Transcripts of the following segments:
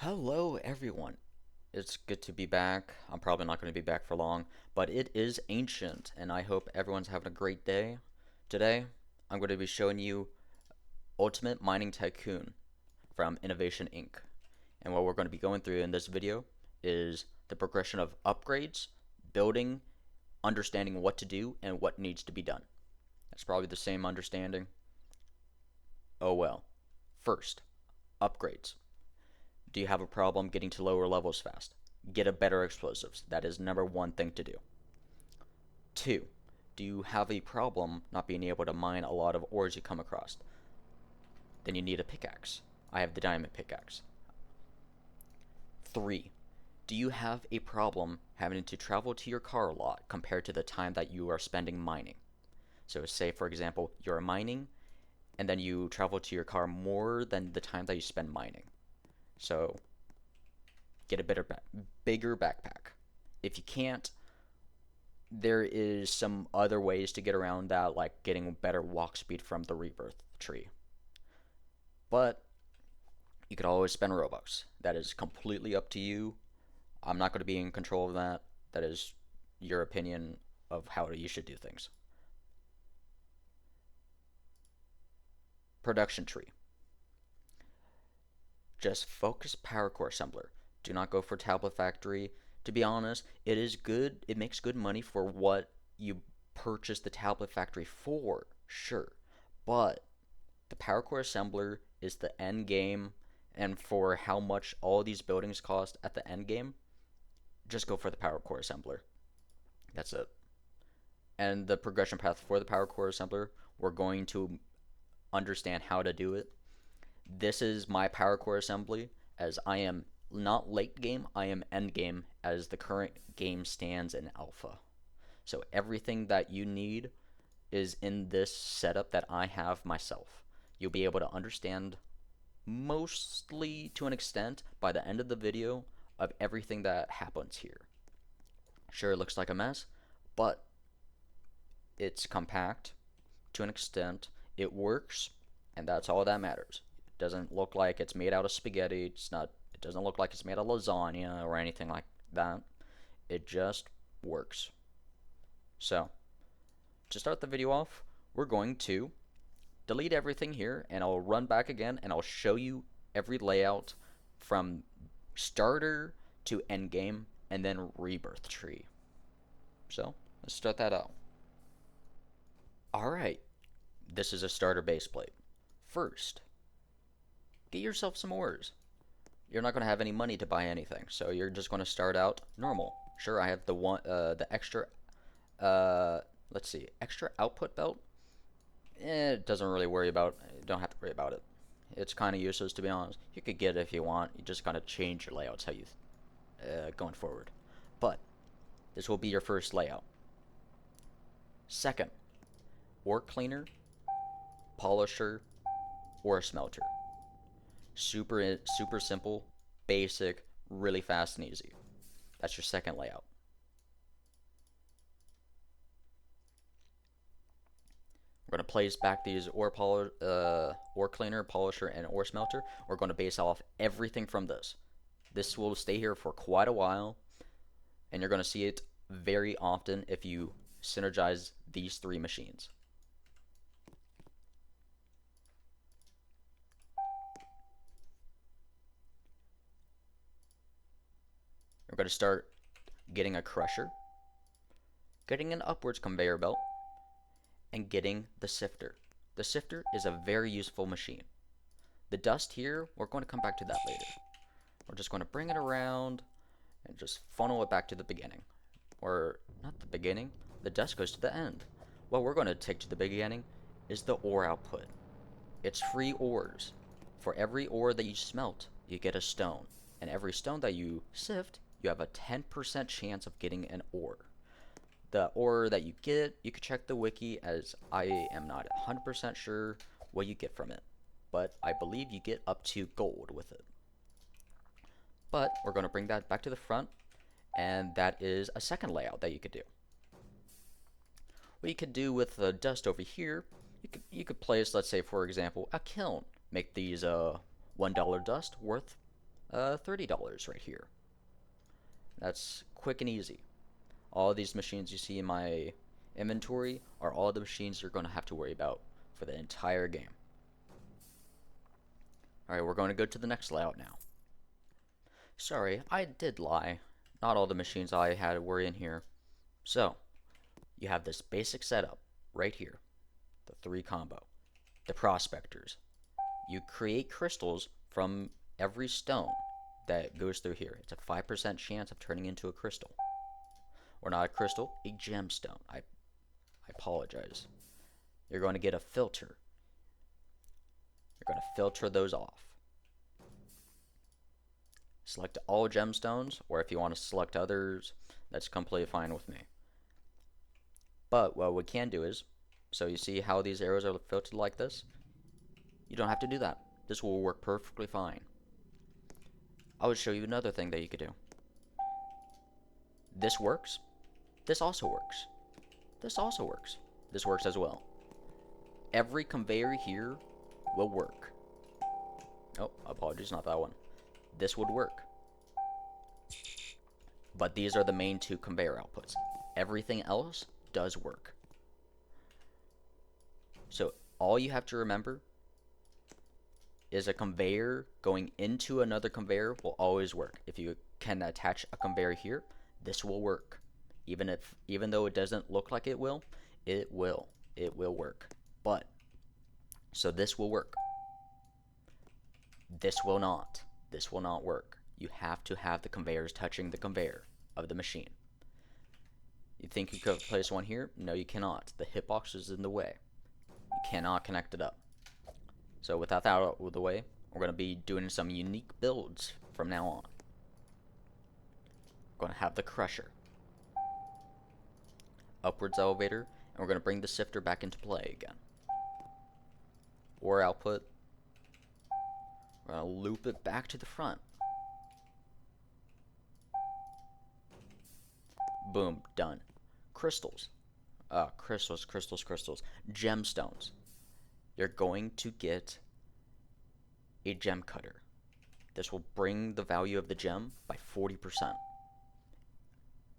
Hello, everyone. It's good to be back. I'm probably not going to be back for long, but it is ancient, and I hope everyone's having a great day. Today, I'm going to be showing you Ultimate Mining Tycoon from Innovation Inc. And what we're going to be going through in this video is the progression of upgrades, building, understanding what to do, and what needs to be done. That's probably the same understanding. Oh well. First, upgrades. Do you have a problem getting to lower levels fast? Get a better explosives. That is number one thing to do. Two, do you have a problem not being able to mine a lot of ores you come across? Then you need a pickaxe. I have the diamond pickaxe. Three, do you have a problem having to travel to your car a lot compared to the time that you are spending mining? So say for example, you're mining and then you travel to your car more than the time that you spend mining. So get a bigger backpack. If you can't, there is some other ways to get around that, like getting better walk speed from the rebirth tree. But you could always spend Robux. That is completely up to you. I'm not going to be in control of that. That is your opinion of how you should do things. Production tree. Just focus power core assembler. Do not go for tablet factory. To be honest, it is good. It makes good money for what you purchase the tablet factory for, sure. But the power core assembler is the end game, and for how much all these buildings cost at the end game, just go for the power core assembler. That's it. And the progression path for the power core assembler, we're going to understand how to do it. This is my power core assembly, as I am not late game, I am end game as the current game stands in alpha. So everything that you need is in this setup that I have myself. You'll be able to understand mostly to an extent by the end of the video of everything that happens here. Sure, it looks like a mess, but it's compact to an extent. It works, and that's all that matters. It doesn't look like it's made out of spaghetti. It doesn't look like it's made of lasagna or anything like that. It just works. So, to start the video off, we're going to delete everything here, and I'll run back again, and I'll show you every layout from starter to endgame, and then rebirth tree. So, let's start that out. Alright, this is a starter base plate. First, get yourself some ores. You're not going to have any money to buy anything, so you're just going to start out normal. Sure, I have the extra, let's see, extra output belt. It doesn't really worry about. You don't have to worry about it. It's kind of useless, to be honest. You could get it if you want. You just gotta change your layouts how you going forward. But this will be your first layout. Second, ore cleaner, polisher, ore smelter. Super simple, basic, really fast and easy. That's your second layout. We're going to place back these ore cleaner, polisher, and ore smelter. We're going to base off everything from this. This will stay here for quite a while, and you're going to see it very often if you synergize these three machines. We're going to start getting a crusher, getting an upwards conveyor belt, and getting the sifter. The sifter is a very useful machine. The dust here, we're going to come back to that later. We're just going to bring it around and just funnel it back to the beginning. Or, not the beginning, the dust goes to the end. What we're going to take to the beginning is the ore output. It's free ores. For every ore that you smelt, you get a stone. And every stone that you sift, you have a 10% chance of getting an ore. The ore that you get, you can check the wiki, as I am not 100% sure what you get from it. But I believe you get up to gold with it. But we're going to bring that back to the front, and that is a second layout that you could do. What you could do with the dust over here, you could place, let's say for example, a kiln. Make these $1 dust worth $30 right here. That's quick and easy. All these machines you see in my inventory are all the machines you're going to have to worry about for the entire game. Alright, we're going to go to the next layout now. Sorry, I did lie. Not all the machines I had were in here. So, you have this basic setup right here. The 3 combo. The prospectors. You create crystals from every stone that goes through here. It's a 5% chance of turning into a crystal. Or not a crystal, a gemstone. I apologize. You're going to get a filter. You're going to filter those off. Select all gemstones, or if you want to select others, that's completely fine with me. But what we can do is, so you see how these arrows are filtered like this? You don't have to do that. This will work perfectly fine. I would show you another thing that you could do. This works. This also works. This also works. This works as well. Every conveyor here will work. Oh, apologies, not that one. This would work. But these are the main 2 conveyor outputs. Everything else does work. So all you have to remember is a conveyor going into another conveyor will always work. If you can attach a conveyor here, this will work. Even though it doesn't look like it will, it will. It will work. But so this will work. This will not. This will not work. You have to have the conveyors touching the conveyor of the machine. You think you could place one here? No, you cannot. The hitbox is in the way. You cannot connect it up. So without that out of the way, we're going to be doing some unique builds from now on. We're going to have the crusher, upwards elevator, and we're going to bring the sifter back into play again. Ore output. We're going to loop it back to the front. Boom, done. Crystals. Crystals. Gemstones. You're going to get a gem cutter. This will bring the value of the gem by 40%.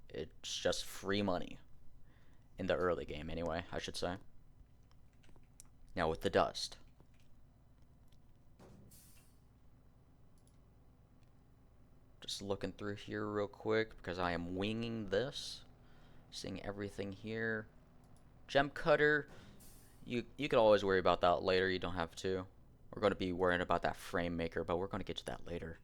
It's just free money. In the early game, anyway, I should say. Now with the dust. Just looking through here real quick because I am winging this. Seeing everything here. Gem cutter. You could always worry about that later. You don't have to. We're going to be worrying about that frame maker, but we're going to get to that later.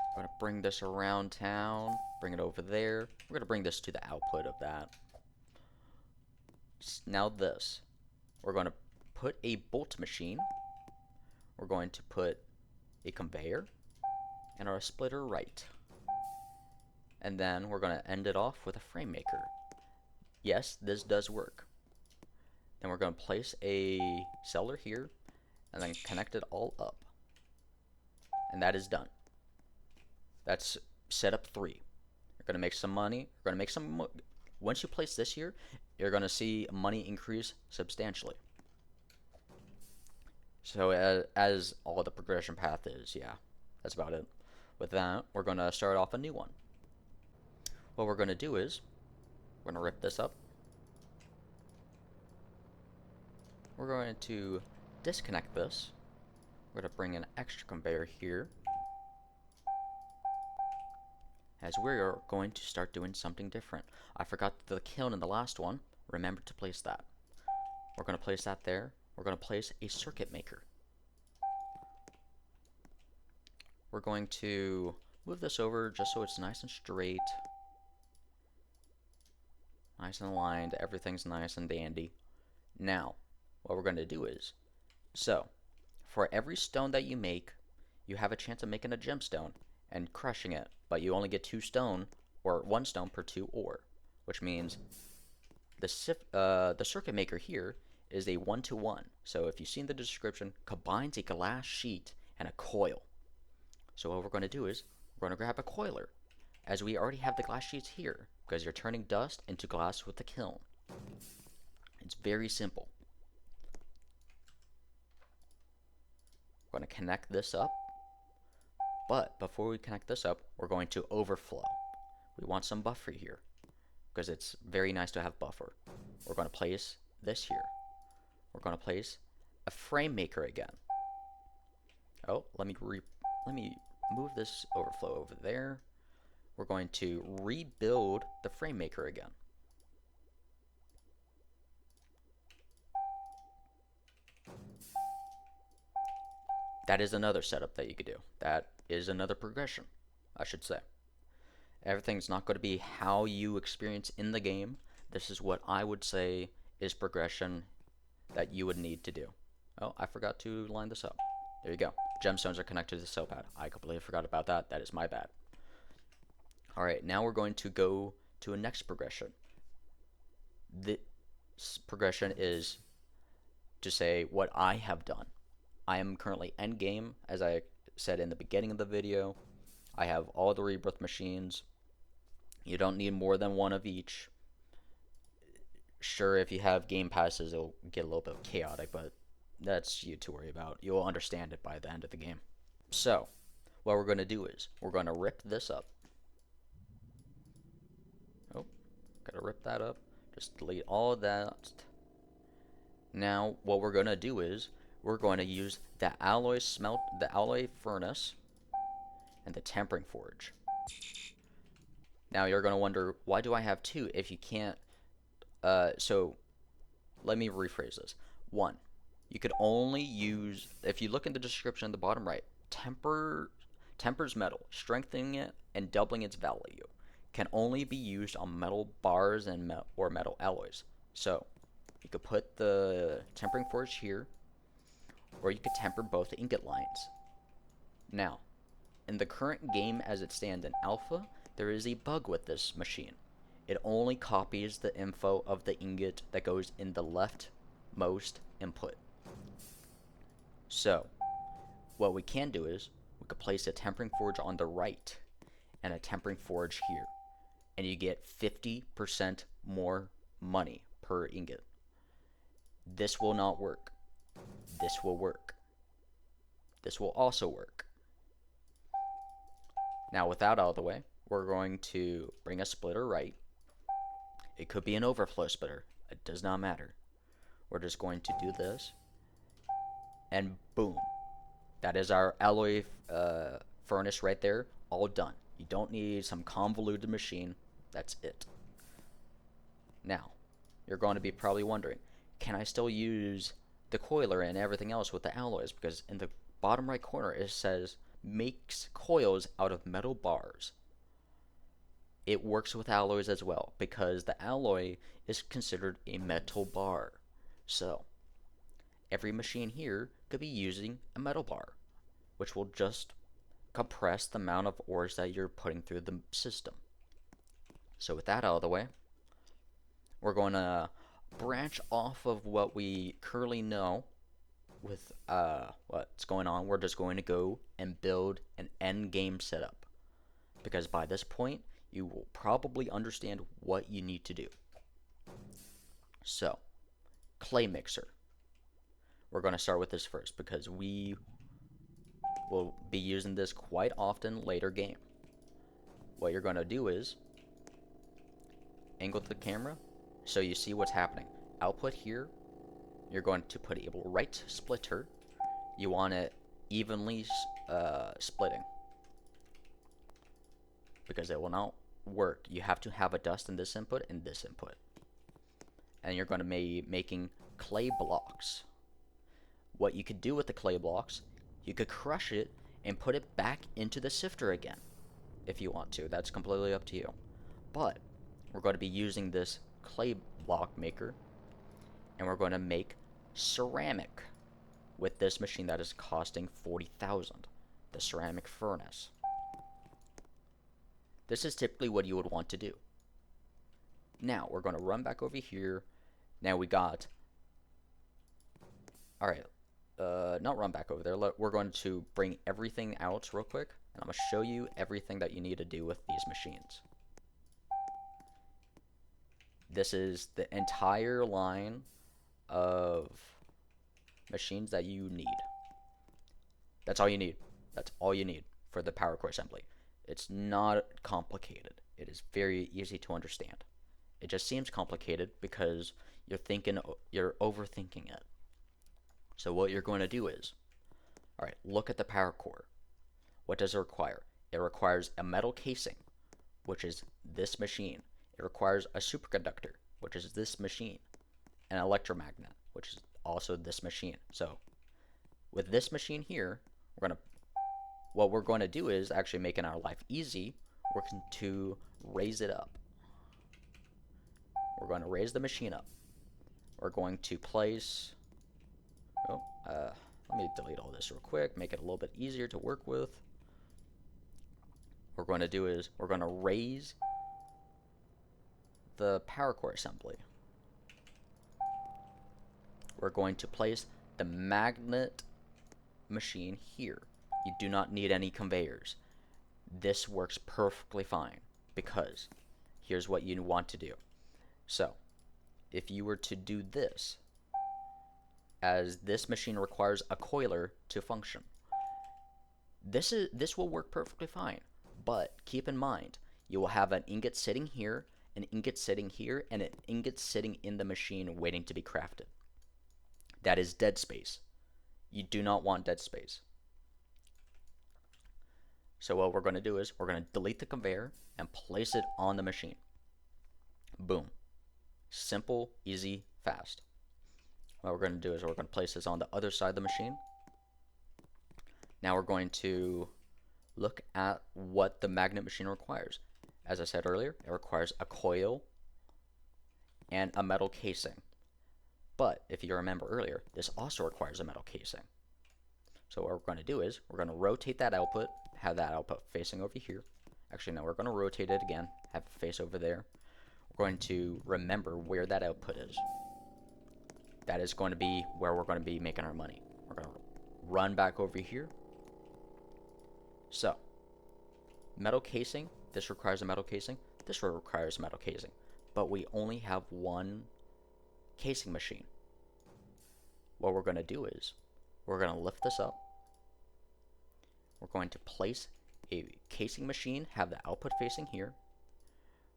I'm going to bring this around town. Bring it over there. We're going to bring this to the output of that. Now this. We're going to put a bolt machine. We're going to put a conveyor and our splitter right. And then we're going to end it off with a frame maker. Yes, this does work. Then we're going to place a seller here and then connect it all up. And that is done. That's setup 3. You're going to make some money. You're going to make some. Once you place this here, you're going to see money increase substantially. So as all the progression path is, yeah, that's about it. With that, we're going to start off a new one. What we're going to do is, we're going to rip this up. We're going to disconnect this. We're going to bring an extra conveyor here. As we're going to start doing something different. I forgot the kiln in the last one. Remember to place that. We're going to place that there. We're going to place a circuit maker. We're going to move this over just so it's nice and straight. Nice and aligned. Everything's nice and dandy. Now, what we're going to do is, so, for every stone that you make, you have a chance of making a gemstone and crushing it, but you only get 2 stone, or 1 stone per 2 ore, which means the circuit maker here is a 1-to-1. So if you see in the description, combines a glass sheet and a coil. So what we're going to do is, we're going to grab a coiler, as we already have the glass sheets here, because you're turning dust into glass with the kiln. It's very simple. We're going to connect this up. But before we connect this up, we're going to overflow. We want some buffer here because it's very nice to have buffer. We're going to place this here. We're going to place a frame maker again. Oh, let me move this overflow over there. We're going to rebuild the frame maker again. That is another setup that you could do. That is another progression, I should say. Everything's not going to be how you experience in the game. This is what I would say is progression that you would need to do. Oh, I forgot to line this up. There you go. Gemstones are connected to the cell pad. I completely forgot about that. That is my bad. Alright, now we're going to go to a next progression. This progression is to say what I have done. I am currently endgame, as I said in the beginning of the video. I have all the rebirth machines. You don't need more than one of each. Sure, if you have game passes, it'll get a little bit chaotic, but that's you to worry about. You'll understand it by the end of the game. So, what we're going to do is, we're going to rip this up. Oh, gotta rip that up. Just delete all of that. Now, what we're going to do is, we're going to use the alloy furnace and the tempering forge. Now you're going to wonder, why do I have two if you can't? So let me rephrase this. One, you could only use, if you look in the description in the bottom right, tempers metal, strengthening it and doubling its value can only be used on metal bars and or metal alloys. So you could put the tempering forge here, or you could temper both ingot lines. Now, in the current game as it stands in alpha, there is a bug with this machine. It only copies the info of the ingot that goes in the leftmost input. So, what we can do is, we could place a tempering forge on the right, and a tempering forge here. And you get 50% more money per ingot. This will not work. This will work. This will also work. Now, with that out of the way, we're going to bring a splitter right. It could be an overflow splitter. It does not matter. We're just going to do this. And boom. That is our alloy furnace right there. All done. You don't need some convoluted machine. That's it. Now, you're going to be probably wondering, can I still use the coiler and everything else with the alloys? Because in the bottom right corner it says makes coils out of metal bars. It works with alloys as well, because the alloy is considered a metal bar. So every machine here could be using a metal bar, which will just compress the amount of ores that you're putting through the system. So with that out of the way, we're going to branch off of what we currently know with what's going on. We're just going to go and build an end game setup, because by this point you will probably understand what you need to do. So, clay mixer. We're going to start with this first because we will be using this quite often later game. What you're going to do is angle the camera so you see what's happening. Output here, you're going to put a right splitter. You want it evenly splitting, because it will not work. You have to have a dust in this input and this input. And you're going to be making clay blocks. What you could do with the clay blocks, you could crush it and put it back into the sifter again if you want to. That's completely up to you. But we're going to be using this clay block maker, and we're going to make ceramic with this machine that is costing 40,000, the ceramic furnace. This is typically what you would want to do. Now we're going to run back over here. Now we got, alright, not run back over there. We're going to bring everything out real quick, and I'm going to show you everything that you need to do with these machines. This is the entire line of machines that you need. That's all you need. That's all you need for the power core assembly. It's not complicated. It is very easy to understand. It just seems complicated because you're overthinking it. So what you're going to do is, all right, look at the power core. What does it require? It requires a metal casing, which is this machine. It requires a superconductor, which is this machine, an electromagnet, which is also this machine. So with this machine here, what we're going to do is actually making our life easy. We're going to raise it up. We're going to raise the machine up. We're going to place, let me delete all this real quick, make it a little bit easier to work with. What we're going to do is we're going to raise the power core assembly. We're going to place the magnet machine here. You do not need any conveyors. This works perfectly fine because here's what you want to do. So if you were to do this, as this machine requires a coiler to function, this will work perfectly fine. But keep in mind, you will have an ingot sitting here, an ingot sitting here, and an ingot sitting in the machine waiting to be crafted. That is dead space. You do not want dead space. So what we're going to do is we're going to delete the conveyor and place it on the machine. Boom. Simple, easy, fast. What we're going to do is we're going to place this on the other side of the machine. Now we're going to look at what the magnet machine requires. As I said earlier, it requires a coil and a metal casing. But if you remember earlier, this also requires a metal casing. So what we're going to do is we're going to rotate that output, have that output facing over here. Actually, no, we're going to rotate it again, have it face over there. We're going to remember where that output is. That is going to be where we're going to be making our money. We're going to run back over here. So, metal casing, this requires a metal casing, this requires a metal casing. But we only have one casing machine. What we're going to do is we're going to lift this up. We're going to place a casing machine, have the output facing here.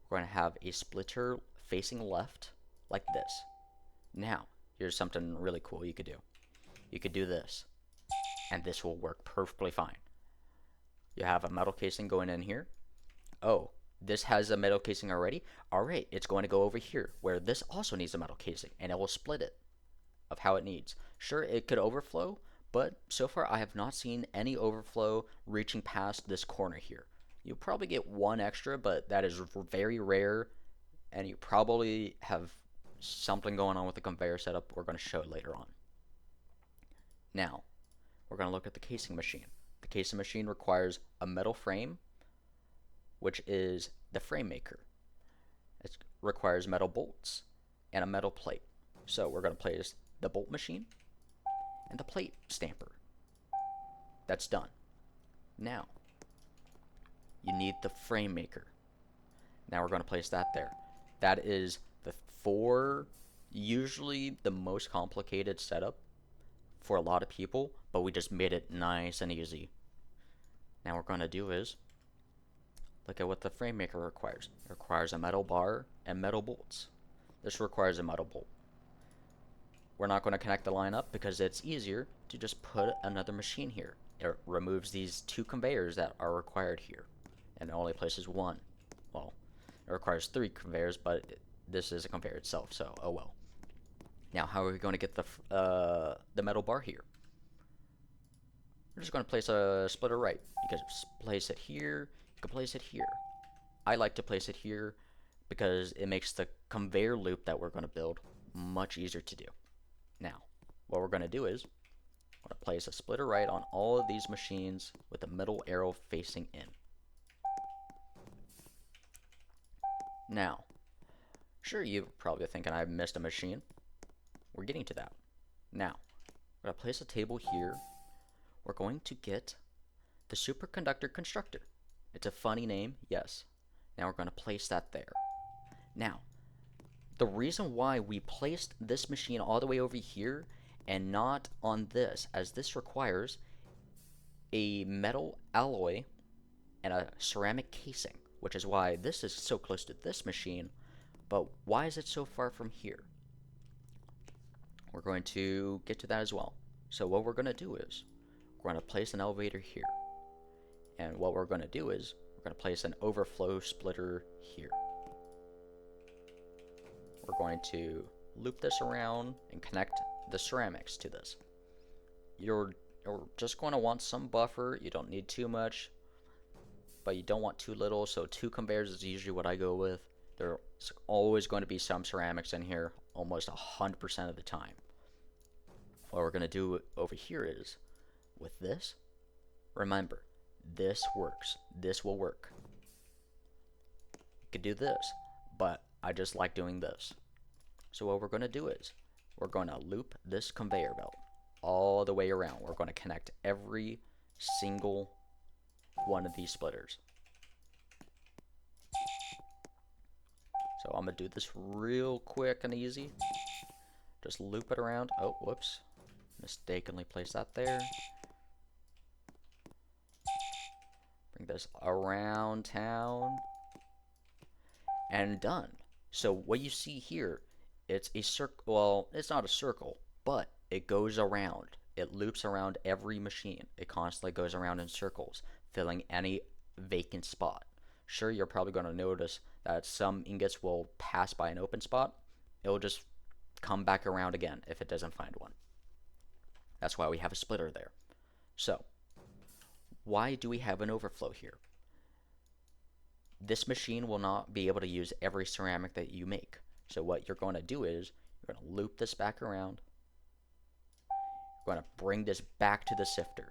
We're going to have a splitter facing left like this. Now, here's something really cool you could do. You could do this, and this will work perfectly fine. You have a metal casing going in here. Oh, this has a metal casing already? Alright, it's going to go over here, where this also needs a metal casing, and it will split it of how it needs. Sure, it could overflow, but so far I have not seen any overflow reaching past this corner here. You'll probably get one extra, but that is very rare, and you probably have something going on with the conveyor setup we're going to show later on. Now, we're going to look at the casing machine. The casing machine requires a metal frame, which is the frame maker. It requires metal bolts and a metal plate. So we're going to place the bolt machine and the plate stamper. That's done. Now, you need the frame maker. Now we're going to place that there. That is usually the most complicated setup for a lot of people, but we just made it nice and easy. Now what we're going to do is look at what the frame maker requires. It requires a metal bar and metal bolts. This requires a metal bolt. We're not going to connect the line up because it's easier to just put another machine here. It removes these two conveyors that are required here, and it only places one. Well, it requires 3 conveyors, but this is a conveyor itself, so oh well. Now, how are we going to get the metal bar here? We're just going to place a splitter right. You can place it here. You can place it here. I like to place it here because it makes the conveyor loop that we're going to build much easier to do. Now, what we're going to do is we're going to place a splitter right on all of these machines with the middle arrow facing in. Now, sure, you're probably thinking I've missed a machine. We're getting to that. Now, we're going to place a table here. We're going to get the superconductor constructor. It's a funny name, yes. Now we're going to place that there. Now, the reason why we placed this machine all the way over here and not on this, as this requires a metal alloy, and a ceramic casing, which is why this is so close to this machine. But why is it so far from here? We're going to get to that as well. So what we're going to do is we're going to place an elevator here. And what we're going to do is we're going to place an overflow splitter here. We're going to loop this around and connect the ceramics to this. You're just going to want some buffer. You don't need too much, but you don't want too little. So 2 conveyors is usually what I go with. There's always going to be some ceramics in here, almost 100% of the time. What we're going to do over here is, with this, remember, this works. This will work. You could do this, but I just like doing this. So what we're going to do is, we're going to loop this conveyor belt all the way around. We're going to connect every single one of these splitters. So I'm going to do this real quick and easy. Just loop it around. Oh, whoops. Mistakenly placed that there. Bring this around town. And done. So what you see here, it's a circle. Well, it's not a circle, but it goes around. It loops around every machine. It constantly goes around in circles, filling any vacant spot. Sure, you're probably going to notice that some ingots will pass by an open spot. It'll just come back around again if it doesn't find one. That's why we have a splitter there. So, why do we have an overflow here? This machine will not be able to use every ceramic that you make. So what you're going to do is, you're going to loop this back around. You're going to bring this back to the sifter.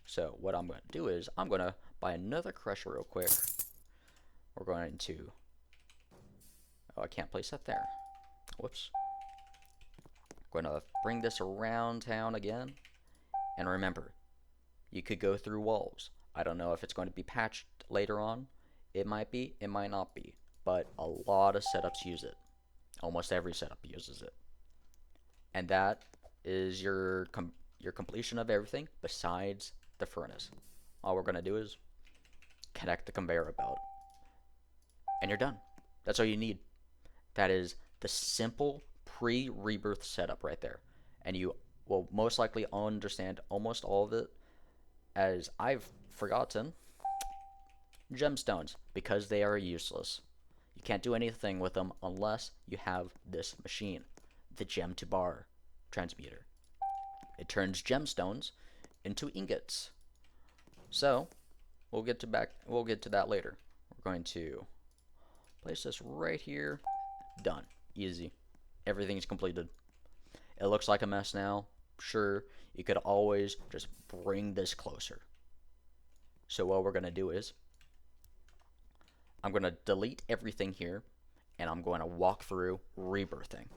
So what I'm going to do is, I'm going to buy another crusher real quick. We're going to, oh, I can't place that there. Whoops. Going to bring this around town again. And remember, you could go through walls. I don't know if it's going to be patched later on. It might be, it might not be. But a lot of setups use it. Almost every setup uses it. And that is your completion of everything besides the furnace. All we're going to do is connect the conveyor belt. And you're done. That's all you need. That is the simple pre-rebirth setup right there. And you will most likely understand almost all of it, as I've forgotten gemstones, because they are useless. You can't do anything with them unless you have this machine, the gem to bar transmuter. It turns gemstones into ingots. So we'll get to that later. We're going to place this right here. Done. Easy. Everything's completed. It looks like a mess now. Sure, you could always just bring this closer. So what we're going to do is, I'm going to delete everything here, and I'm going to walk through rebirthing.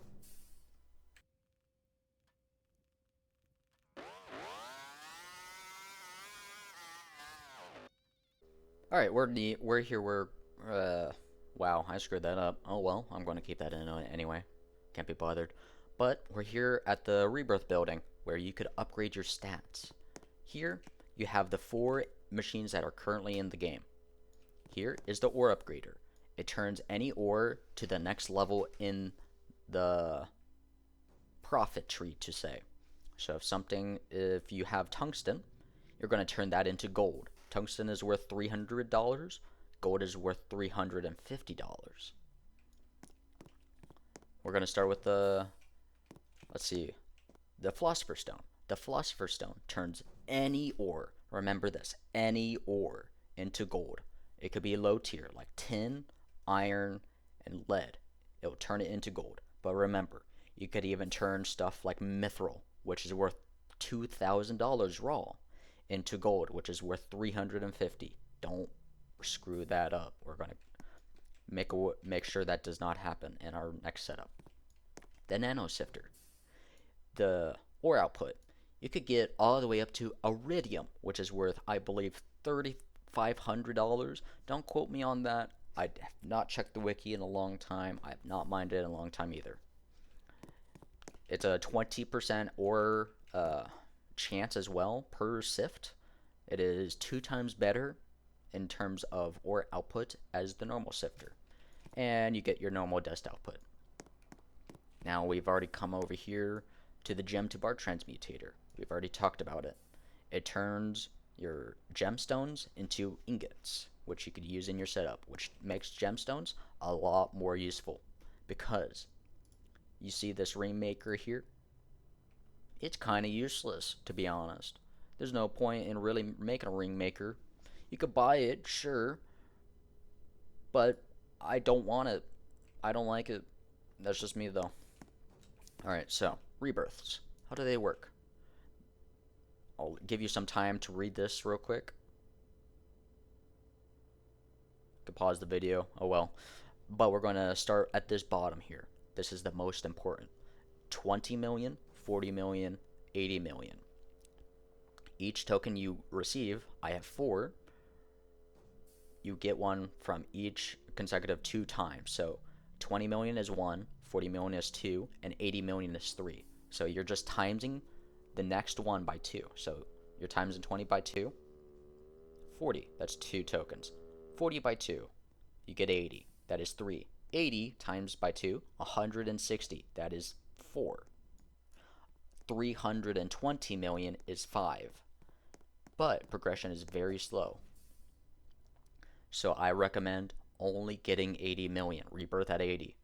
Alright, we're here, wow, I screwed that up. Oh well, I'm going to keep that in anyway. Can't be bothered. But we're here at the Rebirth building, where you could upgrade your stats. Here, you have the 4 machines that are currently in the game. Here is the ore upgrader. It turns any ore to the next level in the profit tree, to say. So if you have tungsten, you're going to turn that into gold. Tungsten is worth $300. Gold is worth $350. We're going to start with the Philosopher's Stone. The Philosopher's Stone turns any ore, remember this, any ore into gold. It could be low tier, like tin, iron, and lead. It will turn it into gold. But remember, you could even turn stuff like mithril, which is worth $2,000 raw, into gold, which is worth $350. Don't screw that up. We're going to make sure that does not happen in our next setup. The Nano Sifter. The ore output, you could get all the way up to iridium, which is worth, I believe, $3,500. Don't quote me on that. I have not checked the wiki in a long time. I have not mined it in a long time either. It's a 20% ore chance as well per sift. It is 2 times better in terms of ore output as the normal sifter. And you get your normal dust output. Now we've already come over here to the gem to bar transmutator. We've already talked about it. It turns your gemstones into ingots, which you could use in your setup, which makes gemstones a lot more useful. Because you see this ringmaker here? It's kind of useless, to be honest. There's no point in really making a ringmaker. You could buy it, sure, but I don't want it. I don't like it. That's just me, though. Alright, so, rebirths. How do they work? I'll give you some time to read this real quick. You can pause the video. Oh well. But we're going to start at this bottom here. This is the most important. 20 million, 40 million, 80 million. Each token you receive, I have 4. You get one from each consecutive 2 times. So 20 million is 1, 40 million is 2, and 80 million is 3. So you're just timesing the next one by 2. So you're timesing 20 by 2, 40. That's 2 tokens. 40 by 2, you get 80. That is 3. 80 times by 2, 160. That is 4. 320 million is 5. But progression is very slow. So I recommend only getting 80 million. Rebirth at 80.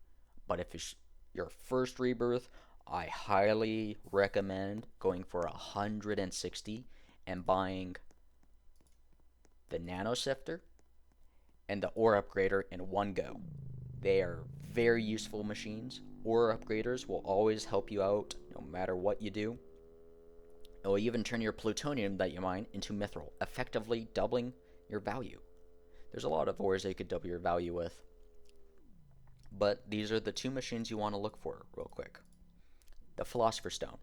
But if it's your first rebirth, I highly recommend going for 160 and buying the nano sifter and the ore upgrader in one go. They are very useful machines. Ore upgraders will always help you out no matter what you do. It will even turn your plutonium that you mine into mithril, effectively doubling your value. There's a lot of ores that you could double your value with. But these are the 2 machines you want to look for real quick. The Philosopher's Stone,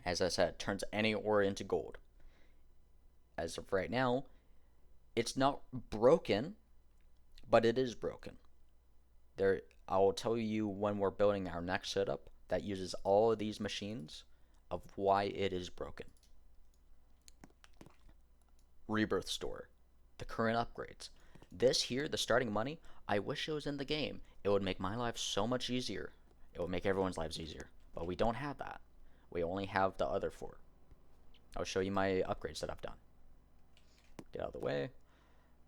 as I said, turns any ore into gold. As of right now, it's not broken, but it is broken. I will tell you when we're building our next setup that uses all of these machines of why it is broken. Rebirth Store, the current upgrades. This here, the starting money, I wish it was in the game. It would make my life so much easier. It would make everyone's lives easier. But we don't have that. We only have the other 4. I'll show you my upgrades that I've done. Get out of the way.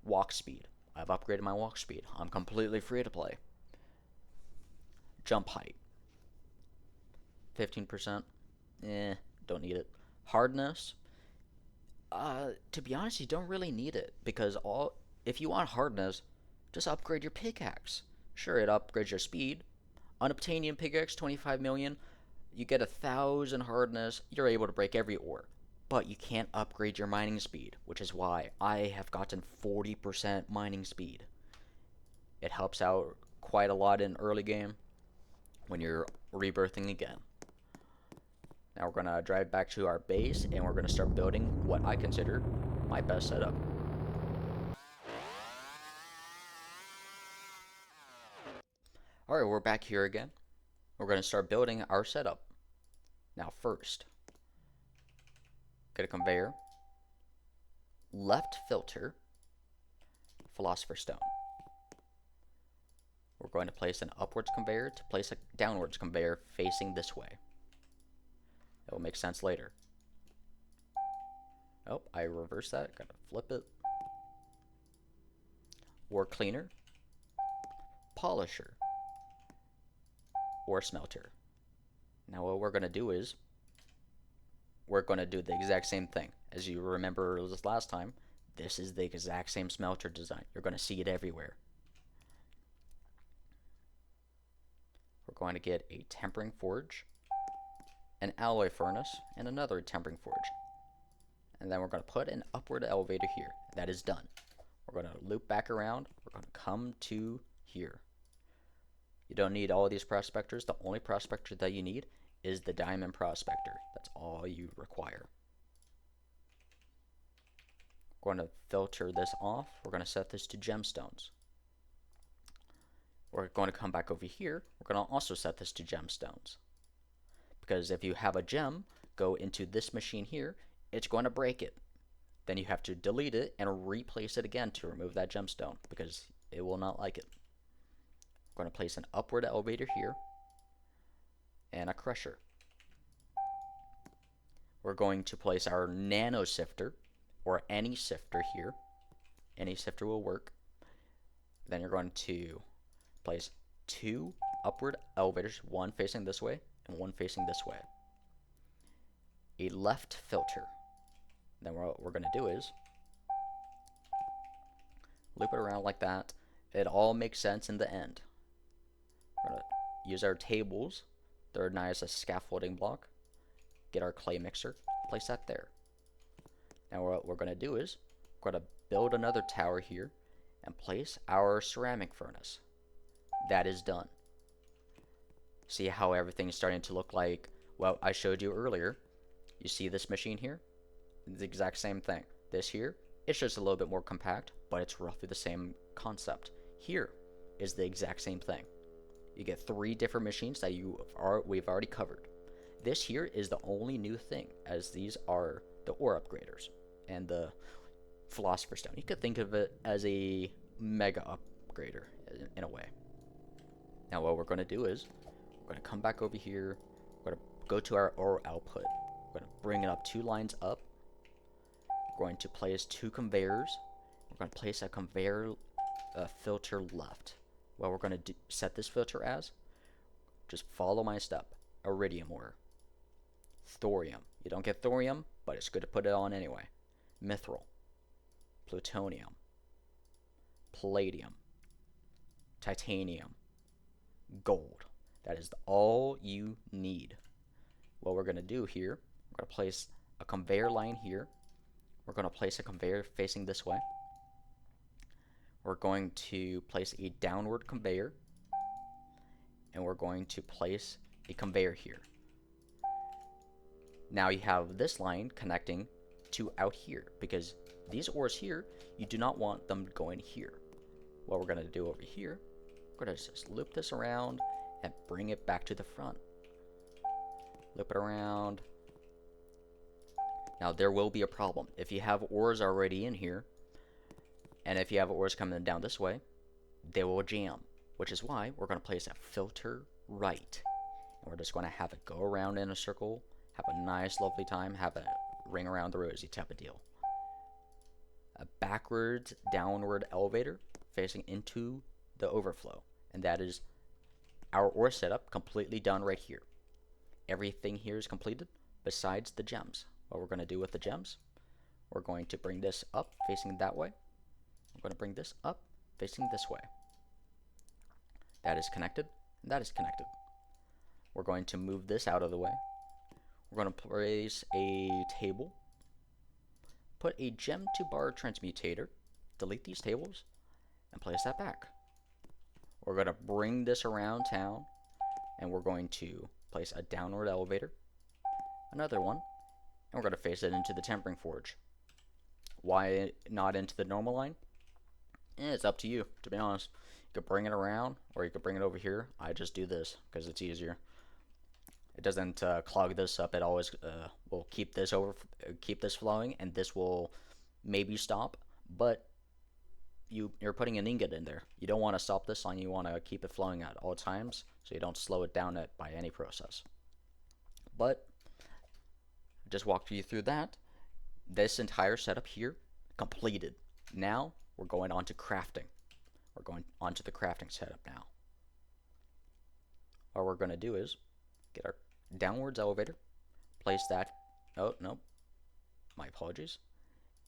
Walk speed. I've upgraded my walk speed. I'm completely free to play. Jump height. 15%. Don't need it. Hardness. To be honest, you don't really need it. Because if you want hardness, just upgrade your pickaxe. Sure, it upgrades your speed. Unobtainium pickaxe, 25 million. You get 1,000 hardness. You're able to break every ore. But you can't upgrade your mining speed, which is why I have gotten 40% mining speed. It helps out quite a lot in early game when you're rebirthing again. Now we're going to drive back to our base and we're going to start building what I consider my best setup. Alright, we're back here again. We're going to start building our setup. Now first, get a conveyor, left filter, Philosopher's Stone. We're going to place an upwards conveyor to place a downwards conveyor facing this way. It will make sense later. Oh, I reversed that. Gotta flip it. Ore cleaner, polisher, ore smelter. Now what we're going to do is we're going to do the exact same thing. As you remember this last time, this is the exact same smelter design. You're going to see it everywhere. We're going to get a tempering forge, an alloy furnace, and another tempering forge. And then we're going to put an upward elevator here. That is done. We're going to loop back around. We're going to come to here. You don't need all of these prospectors. The only prospector that you need is the diamond prospector. That's all you require. We're going to filter this off. We're going to set this to gemstones. We're going to come back over here. We're going to also set this to gemstones. Because if you have a gem go into this machine here, it's going to break it. Then you have to delete it and replace it again to remove that gemstone because it will not like it. We're going to place an upward elevator here and a crusher. We're going to place our nano sifter or any sifter here. Any sifter will work. Then you're going to place 2 upward elevators, one facing this way and one facing this way. A left filter. Then what we're going to do is loop it around like that. It all makes sense in the end. We're going to use our tables. They're nice as a scaffolding block. Get our clay mixer, place that there. Now what we're going to do is we're going to build another tower here and place our ceramic furnace. That is done. See how everything's starting to look like what I showed you earlier? You see this machine here? It's the exact same thing. This here, it's just a little bit more compact, but it's roughly the same concept. Here is the exact same thing. You get 3 different machines that we've already covered. This here is the only new thing, as these are the ore upgraders and the philosopher's stone. You could think of it as a mega upgrader in a way. Now what we're going to do is we're going to come back over here. We're going to go to our ore output. We're going to bring it up 2 lines up. We're going to place 2 conveyors. We're going to place a conveyor filter left. What we're going to set this filter as, just follow my step. Iridium ore. Thorium. You don't get thorium, but it's good to put it on anyway. Mithril. Plutonium. Palladium. Titanium. Gold. That is all you need. What we're going to do here, we're going to place a conveyor line here. We're going to place a conveyor facing this way. We're going to place a downward conveyor. And we're going to place a conveyor here. Now you have this line connecting to out here, because these ores here, you do not want them going here. What we're going to do over here, we're going to just loop this around and bring it back to the front. Loop it around. Now there will be a problem. If you have ores already in here, and if you have ores coming down this way, they will jam, which is why we're going to place a filter right. And we're just going to have it go around in a circle, have a nice lovely time, have a ring around the rosy type of deal. A backwards downward elevator facing into the overflow, and that is our ore setup completely done right here. Everything here is completed besides the gems. What we're going to do with the gems, we're going to bring this up facing that way. We're going to bring this up facing this way. That is connected, and that is connected. We're going to move this out of the way. We're going to place a table, put a gem to bar transmutator, delete these tables, and place that back. We're going to bring this around town, and we're going to place a downward elevator, another one, and we're going to face it into the tempering forge. Why not into the normal line? It's up to you, to be honest. You could bring it around, or you could bring it over here. I just do this because it's easier. It doesn't clog this up. It always will keep this flowing, and this will maybe stop. But you're putting an ingot in there. You don't want to stop this line. You want to keep it flowing at all times, so you don't slow it down by any process. But just walked you through that. This entire setup here completed. Now we're going on to crafting. We're going on to the crafting setup now. What we're going to do is get our downwards elevator, place that. Oh no, my apologies.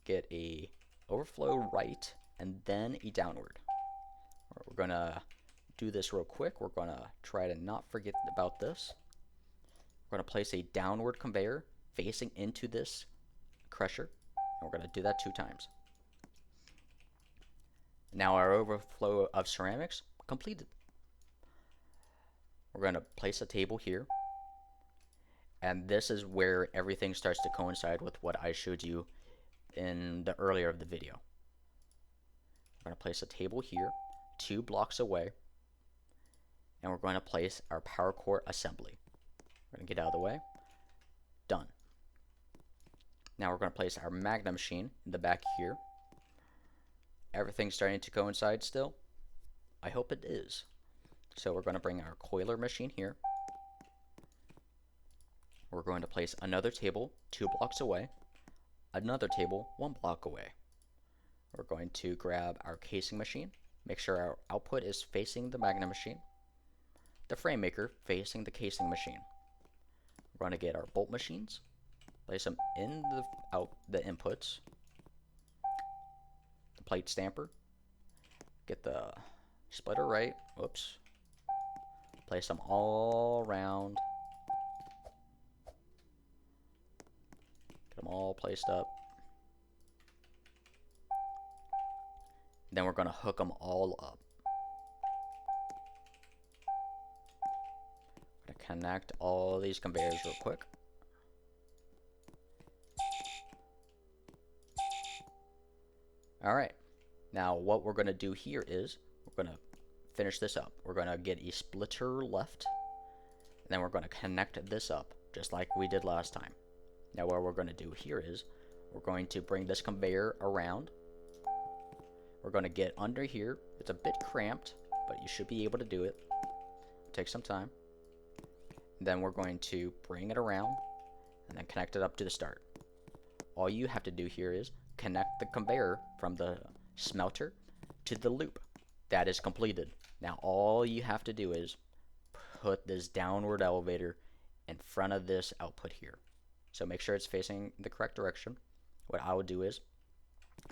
Get a overflow right and then a downward. We're going to do this real quick. We're going to try to not forget about this. We're going to place a downward conveyor facing into this crusher, and we're going to do that 2 times. Now our overflow of ceramics completed. We're going to place a table here, and this is where everything starts to coincide with what I showed you in the earlier of the video. We're going to place a table here, 2 blocks away, and we're going to place our power core assembly. We're going to get out of the way. Done. Now we're going to place our magna machine in the back here. Everything's starting to coincide still. I hope it is. So we're going to bring our coiler machine here. We're going to place another table 2 blocks away, another table 1 block away. We're going to grab our casing machine, make sure our output is facing the magna machine, the frame maker facing the casing machine. We're going to get our bolt machines, place them in the inputs, the plate stamper, get the splitter right, whoops, place them all around, get them all placed up. Then we're going to hook them all up. I'm going to connect all these conveyors real quick. Alright, now what we're going to do here is we're going to finish this up. We're going to get a splitter left, and then we're going to connect this up just like we did last time. Now what we're going to do here is we're going to bring this conveyor around. We're going to get under here. It's a bit cramped, but you should be able to do it. Take some time. Then we're going to bring it around and then connect it up to the start. All you have to do here is connect the conveyor from the smelter to the loop. That is completed. Now all you have to do is put this downward elevator in front of this output here. So make sure it's facing the correct direction. What I would do is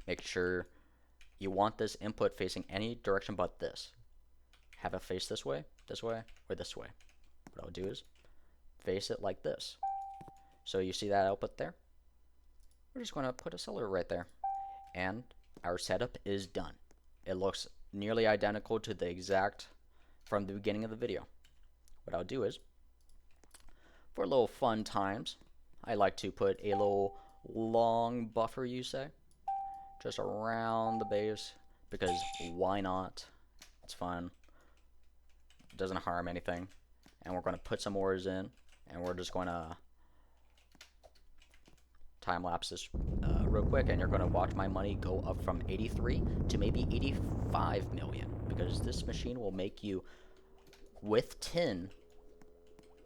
make sure you want this input facing any direction but this. Have it face this way, or this way. What I'll do is face it like this. So you see that output there? We're just going to put a cylinder right there. And our setup is done. It looks nearly identical to the exact from the beginning of the video. What I'll do is, for a little fun times, I like to put a little long buffer, you say, just around the base, because why not? It's fun. It doesn't harm anything. And we're going to put some ores in, and we're just going to time lapse this real quick, and you're going to watch my money go up from 83 to maybe 85 million, because this machine will make you, with tin,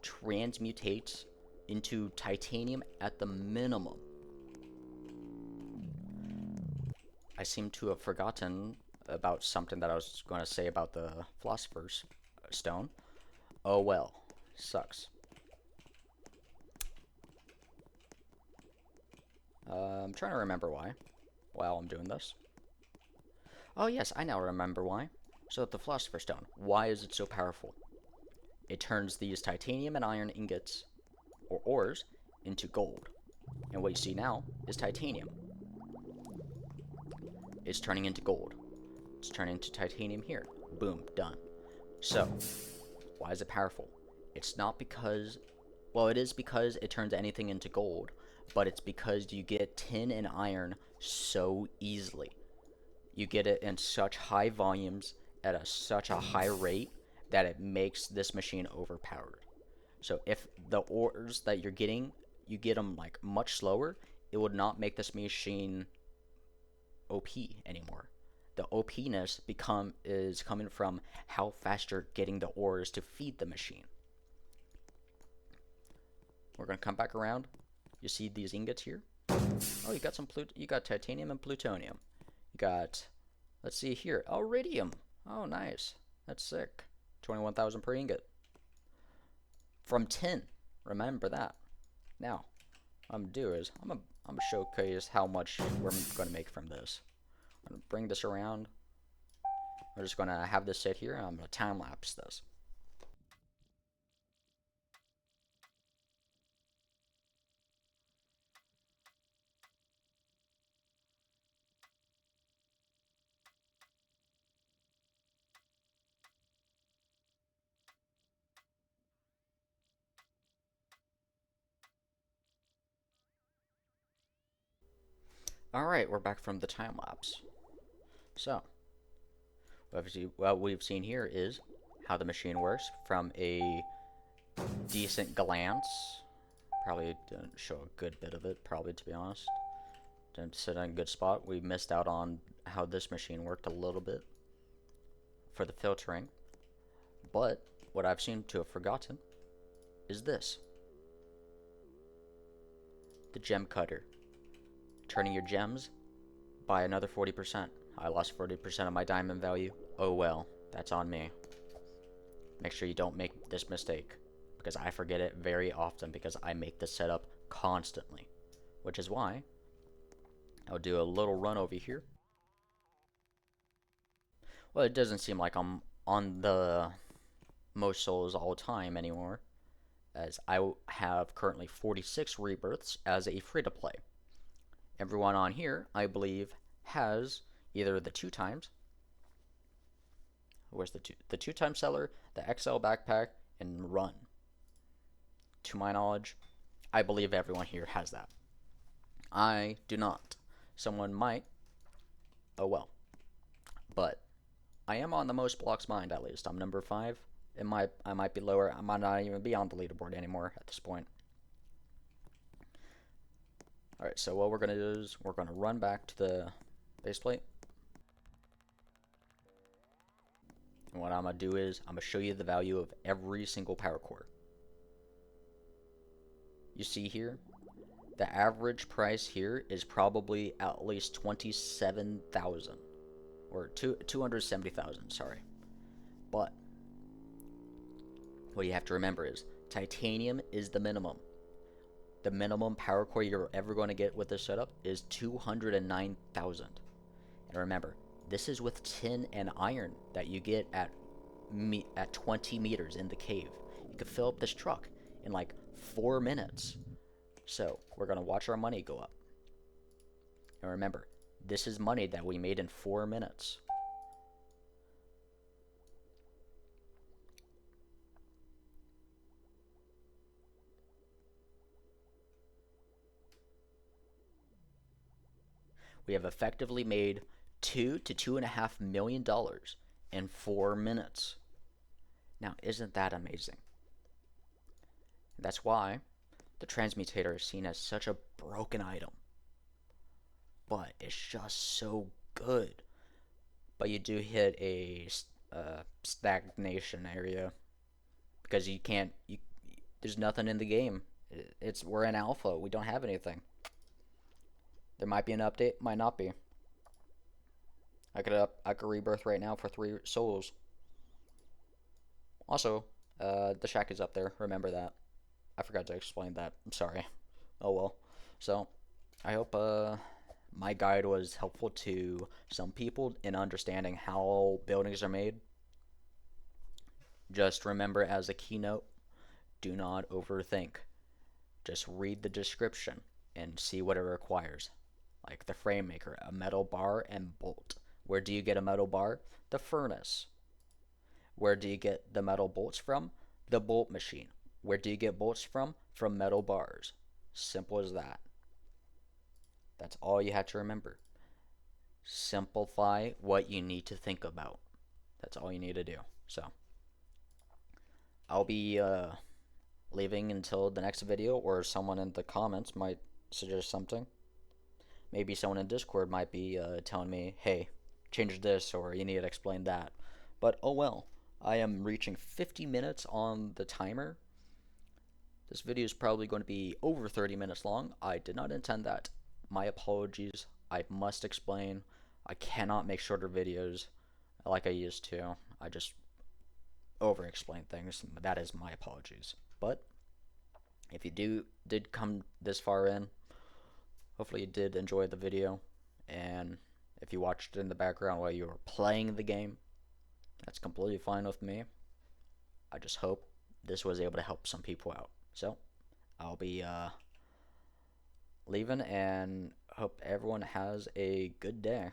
transmutate into titanium at the minimum. I seem to have forgotten about something that I was going to say about the Philosopher's Stone. Oh well, sucks. I'm trying to remember why while I'm doing this. Oh yes, I now remember why. So the Philosopher's Stone, why is it so powerful? It turns these titanium and iron ingots, or ores, into gold. And what you see now is titanium. It's turning into gold. It's turning into titanium here. Boom, done. So, why is it powerful? It's not because, well, it is because it turns anything into gold, but it's because you get tin and iron so easily. You get it in such high volumes at such a high rate that it makes this machine overpowered. So if the ores that you're getting, you get them like much slower, it would not make this machine OP anymore. The OP-ness is coming from how fast you're getting the ores to feed the machine. We're gonna come back around. You see these ingots here? Oh, you got you got titanium and plutonium. You got, let's see here, iridium. Oh, nice. That's sick. 21,000 per ingot. From tin. Remember that. Now, what I'm gonna do is I'm gonna showcase how much we're gonna make from this. I'm gonna bring this around. We're just gonna have this sit here, and I'm gonna time lapse this. Alright, we're back from the time lapse. So, what we've seen here is how the machine works from a decent glance Probably didn't show a good bit of it, probably, to be honest. Didn't sit in a good spot. We missed out on how this machine worked a little bit for the filtering. But what I've seemed to have forgotten is this. The gem cutter. Turning your gems by another 40%. I lost 40% of my diamond value. Oh well, that's on me. Make sure you don't make this mistake, because I forget it very often because I make this setup constantly. Which is why I'll do a little run over here. Well, it doesn't seem like I'm on the most souls all the time anymore, as I have currently 46 rebirths as a free-to-play. Everyone on here, I believe, has either the 2 times, where's the 2 times seller, the XL backpack, and run. To my knowledge, I believe everyone here has that. I do not. Someone might. Oh well. But I am on the most blocks mined, at least. I'm number 5. I might be lower. I might not even be on the leaderboard anymore at this point. Alright, so what we're going to do is we're going to run back to the base plate. And what I'm going to do is I'm going to show you the value of every single power core. You see here, the average price here is probably at least 27,000. Or 270,000, sorry. But what you have to remember is titanium is the minimum. The minimum power core you're ever going to get with this setup is 209,000. And remember, this is with tin and iron that you get at 20 meters in the cave. You could fill up this truck in like 4 minutes. So we're going to watch our money go up. And remember, this is money that we made in 4 minutes. We have effectively made $2 to $2.5 million in 4 minutes. Now, isn't that amazing? That's why the transmutator is seen as such a broken item. But it's just so good. But you do hit a stagnation area because you can't. There's nothing in the game. We're in alpha. We don't have anything. There might be an update, might not be. I could rebirth right now for 3 souls. Also, the shack is up there. Remember that. I forgot to explain that. I'm sorry. Oh well. So, I hope my guide was helpful to some people in understanding how buildings are made. Just remember, as a keynote, do not overthink. Just read the description and see what it requires. Like the frame maker, a metal bar and bolt. Where do you get a metal bar? The furnace. Where do you get the metal bolts from? The bolt machine. Where do you get bolts from? From metal bars. Simple as that. That's all you have to remember. Simplify what you need to think about. That's all you need to do. So, I'll be leaving until the next video, or someone in the comments might suggest something. Maybe someone in Discord might be telling me, hey, change this, or you need to explain that. But oh well, I am reaching 50 minutes on the timer. This video is probably going to be over 30 minutes long. I did not intend that. My apologies. I must explain. I cannot make shorter videos like I used to. I just over-explain things. That is my apologies. But if you did come this far in, hopefully you did enjoy the video, and if you watched it in the background while you were playing the game, that's completely fine with me. I just hope this was able to help some people out. So, I'll be leaving, and hope everyone has a good day.